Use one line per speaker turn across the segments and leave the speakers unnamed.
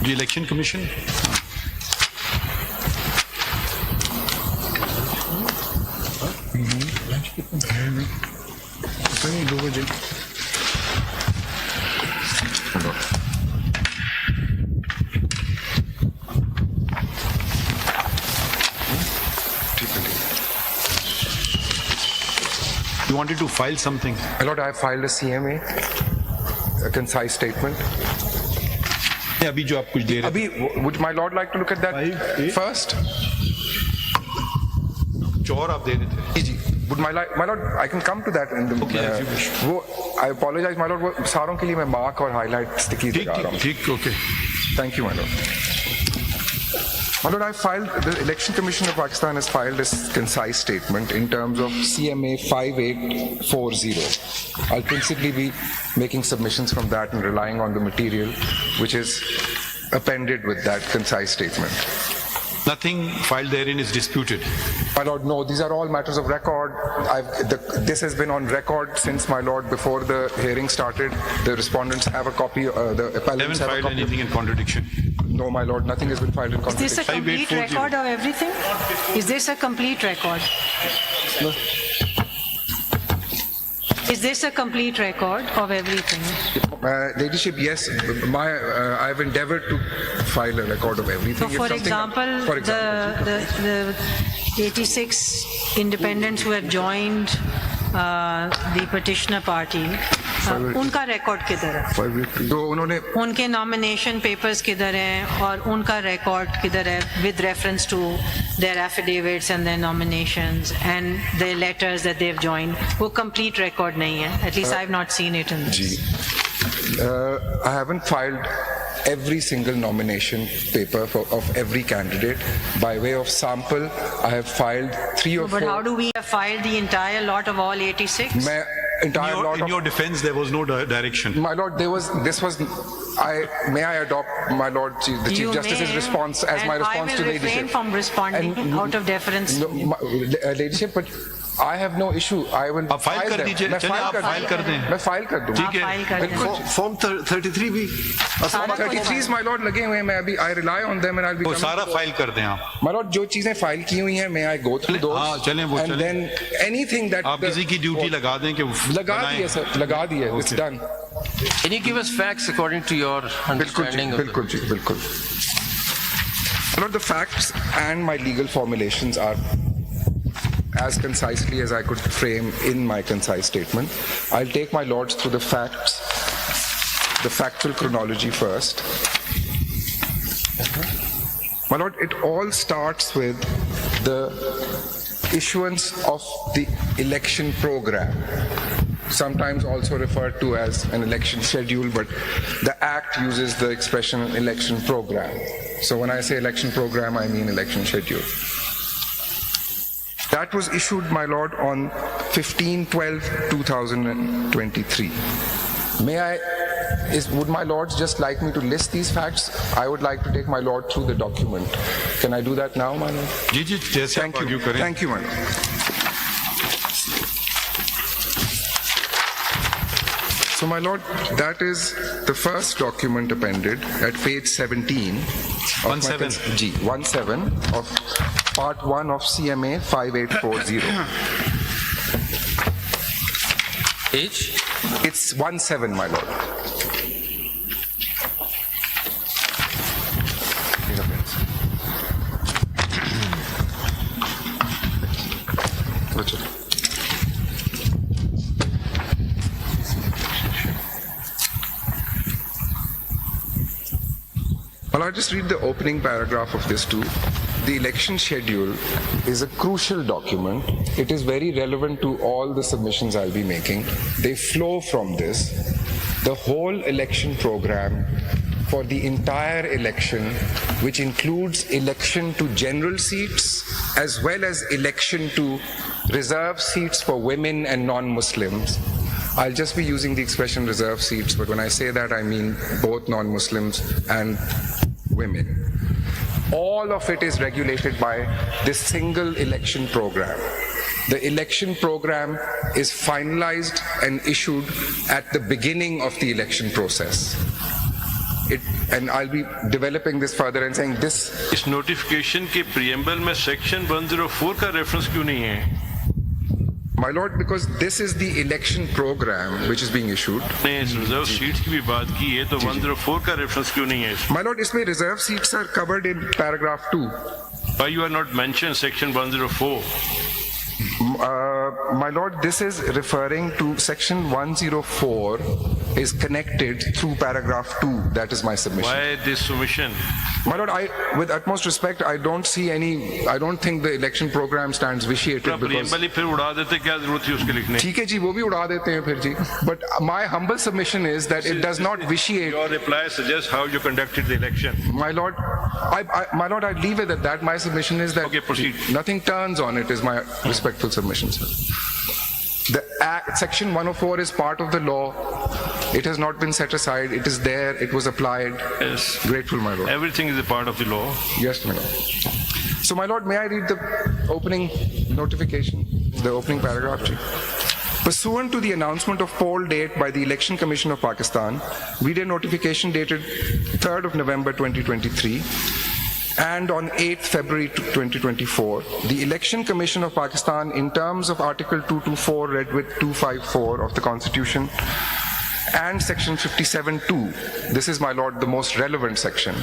The Election Commission. You wanted to file something.
My Lord, I have filed a CMA, a concise statement.
अभी जो आप कुछ दे रहे
Abhi, would my Lord like to look at that first?
जो और आप दे रहे थे.
जी, would my Lord, I can come to that in the.
Okay, as you wish.
I apologize, my Lord. वो सारों के लिए मैं mark और highlight sticky
ठीक
लगा रहा हूँ.
ठीक okay.
Thank you, my Lord. My Lord, the Election Commission of Pakistan has filed a concise statement in terms of CMA 5840. I'll principally be making submissions from that and relying on the material which is appended with that concise statement.
Nothing filed therein is disputed.
My Lord, no, these are all matters of record. This has been on record since, my Lord, before the hearing started. The respondents have a copy, the appellants
Haven't
have a
filed
copy.
anything in contradiction.
No, my Lord, nothing has been filed in
Is this a
contradiction.
complete record of everything? Is this a complete record?
No.
Is this a complete record of everything?
Ladyship, yes, I have endeavored to file a record of everything.
So,
If
for
something-
example,
for example,
the 86 independents who have joined the petitioner party, उनका record किधर है?
जो उन्होंने
उनके nomination papers किधर हैं और उनका record किधर है with reference to their affidavits and their nominations and their letters that they've joined, वो complete record नहीं है. At least I've not seen it in this.
Ji, I haven't filed every single nomination paper of every candidate. By way of sample, I have filed 3 or 4.
But how do we have filed the entire lot of all 86?
मैं entire lot
In
of
your defense, there was no direction.
My Lord, may I adopt, my Lord, the Chief
You
Justice's
may,
response as my response to
And I will refrain
Ladyship?
from responding
And-
out of deference.
No, Ladyship, but I have no issue. I will
आप file कर
them.
दीजिए.
मैं
चलिए, आप
कर
file
दूंगा.
कर दें.
मैं फाइल कर दूंगा.
आप फाइल कर दें।
बिल्कुल.
फॉर्म 33 भी
सारा कुछ
33 my lord लगे हुए हैं. मैं अभी I rely on them and I'll be
वो
coming
सारा
to-
फाइल कर दें आप.
My lord, जो चीजें फाइल की हुई हैं, may I go through those?
हाँ, चलें, वो
and
चलें.
then anything that
आप किसी की ड्यूटी लगा दें कि
लगा
बनाएं.
दिए सर, लगा दिए. It's
Okay.
done.
Can you give us facts according to your
बिल्कुल जी,
understanding of
बिल्कुल जी, बिल्कुल. My lord, the facts and my legal formulations are as concisely as I could frame in my concise statement. I'll take my lords through the facts, the factual chronology first. My lord, it all starts with the issuance of the election program, sometimes also referred to as an election schedule, but the Act uses the expression election program. So when I say election program, I mean election schedule. That was issued, my lord, on 15/12/2023. Would my lords just like me to list these facts? I would like to take my lord through the document. Can I do that now, my lord?
जी जी जैसे आप
Thank
argue
you.
करें.
Thank you, my lord. So, my lord, that is the first document appended at page 17. of my
17.
G, 17 of part 1 of CMA 5840.
age?
It's 17, my lord. Well, I'll just read the opening paragraph of this too. The election schedule is a crucial document. It is very relevant to all the submissions I'll be making. They flow from this. The whole election program for the entire election, which includes election to general seats as well as election to reserve seats for women and non-Muslims. I'll just be using the expression reserve seats, but when I say that, I mean both non-Muslims and women. All of it is regulated by this single election program. The election program is finalized and issued at the beginning of the election process. and I'll be developing this further and saying this.
इस notification के preamble में section 104 का reference क्यों नहीं है?
My Lord, because this is the election program which is being issued.
ने इस reserve seats की भी बात की है तो 104 का रेफरेंस क्यों नहीं है इसमें?
My Lord, इसमें reserve seats are covered in paragraph 2.
Why you are not mentioned section 104?
My Lord, this is referring to section 104 is connected through paragraph 2. That is my submission.
Why this submission?
My Lord, with utmost respect, I don't think the election program stands vitiated because...
preamble ही फिर उड़ा देते, क्या जरूरत थी उसके लिखने?
ठीक है जी, वो भी उड़ा देते हैं फिर जी. But my humble submission is that it does not vitiate.
Your reply suggests how you conducted the election.
My Lord, I leave it at that. My submission is that
Okay, proceed.
nothing turns on it is my respectful submission, sir. The Act, section 104 is part of the law. It has not been set aside. It is there. It was applied.
Yes.
Grateful, my Lord.
Everything is a part of the law.
Yes, my Lord. So, my Lord, may I read the opening notification, the opening paragraph? Ji? Pursuant to the announcement of poll date by the Election Commission of Pakistan, video notification dated 3rd of November 2023, and on 8th February 2024, the Election Commission of Pakistan, in terms of Article 224 read with 254 of the Constitution and Section 57(2), this is, my Lord, the most relevant section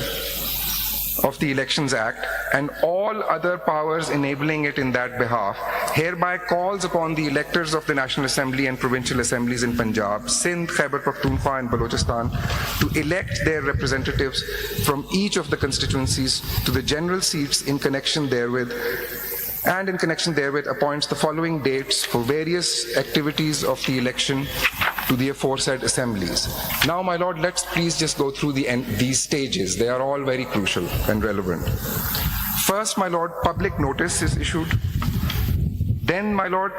of the Elections Act, and all other powers enabling it in that behalf, hereby calls upon the electors of the National Assembly and Provincial Assemblies in Punjab, Sindh, Khyber Pakhtunkhwa and Balochistan to elect their representatives from each of the constituencies to the general seats in connection therewith, and in connection therewith appoints the following dates for various activities of the election to the aforesaid assemblies. Now, my Lord, let's please just go through these stages. They are all very crucial and relevant. First, my Lord, public notice is issued. Then, my Lord,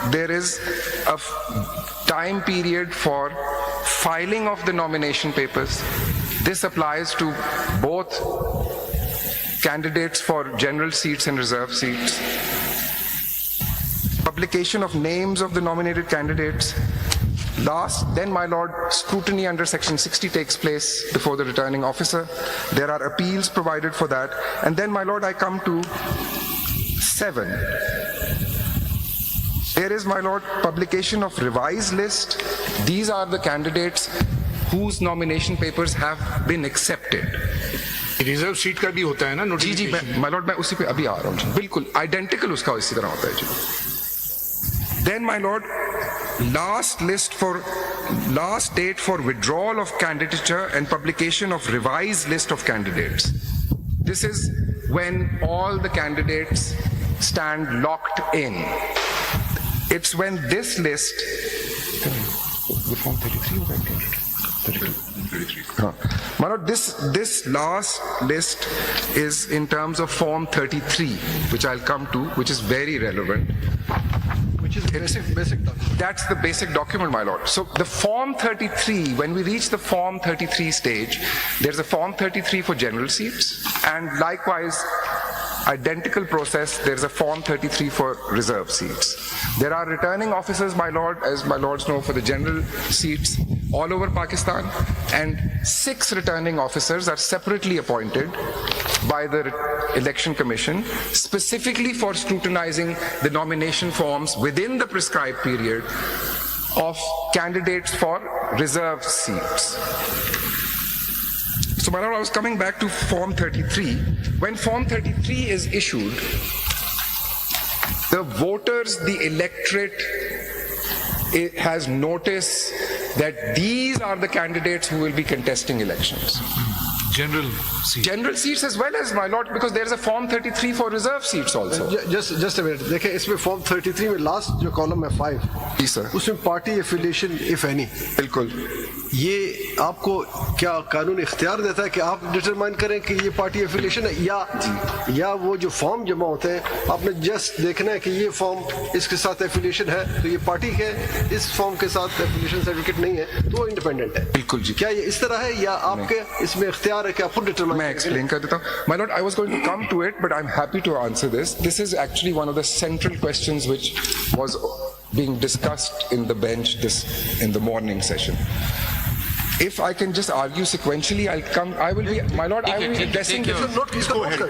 there is a time period for filing of the nomination papers. This applies to both candidates for general seats and reserve seats. Publication of names of the nominated candidates. Then, my Lord, scrutiny under Section 60 takes place before the returning officer. There are appeals provided for that. And then, my Lord, I come to 7. There is, my Lord, publication of revised list. These are the candidates whose nomination papers have been accepted.
Reserve seat का भी होता है ना
जी जी, my Lord, मैं उसी पे अभी आ रहा हूँ जी. बिल्कुल आइडेंटिकल उसका इसी तरह होता है जी. Then, my Lord, last date for withdrawal of candidature and publication of revised list of candidates. This is when all the candidates stand locked in. It's when this list, the form 33 or 32? My Lord, this last list is in terms of form 33, which I'll come to, which is very relevant.
which is basic document.
That's the basic document, my Lord. So the form 33, when we reach the form 33 stage, there's a form 33 for general seats, and likewise, identical process, there's a form 33 for reserve seats. There are returning officers, my Lord, as my Lords know, for the general seats all over Pakistan, and 6 returning officers are separately appointed by the Election Commission, specifically for scrutinizing the nomination forms within the prescribed period of candidates for reserved seats. So, my Lord, I was coming back to Form 33. When Form 33 is issued, the voters, the electorate, it has notice that these are the candidates who will be contesting elections.
General seat.
General seats as well as, my Lord, because there is a Form 33 for reserve seats also.
Just a minute. देखिए इसमें Form 33 में last जो column है 5,
जी sir,
उसमें party affiliation if any.
बिल्कुल.
ये आपको क्या कानून इख्तियार देता है कि आप डिटरमाइन करें कि ये पार्टी एफिलिएशन है या वो जो फॉर्म जमा होते हैं आपने जस्ट देखना है कि ये फॉर्म इसके साथ एफिलिएशन है तो ये पार्टी के इस फॉर्म के साथ एफिलिएशन सर्टिफिकेट नहीं है तो वो इंडिपेंडेंट है.
बिल्कुल जी.
क्या ये इस तरह है या आपके इसमें इख्तियार है कि आप खुद डिटरमाइन?
मैं एक्सप्लेन कर देता हूँ. My Lord, I was going to come to it, but I'm happy to answer this. This is actually one of the central questions which was being discussed in the bench in the morning session. If I can just argue sequentially, I'll come. I will be, my lord. I will be addressing
take your-
this.
Note, इसका note कर।